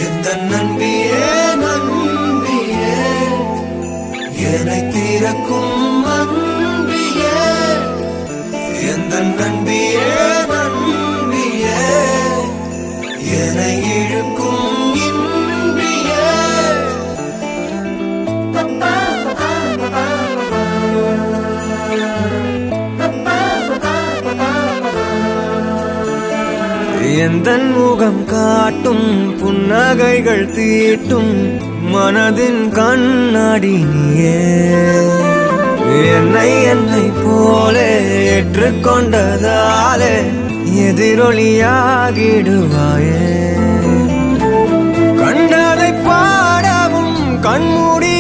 எந்த நம்பியே நம்பியே என்னை தீரக்கும் அன்பியே எந்த நம்பியே நம்பியே என்னை இழுக்கும் இன்பியே எந்தன் முகம் காட்டும் புன்னகைகள் தீட்டும் மனதின் கண்ணாடி நீயே என்னை போலே ஏற்றுக்கொண்டதாலே எதிரொலியாகிடுவாயே கண்டதை பாடவும் கண்மூடி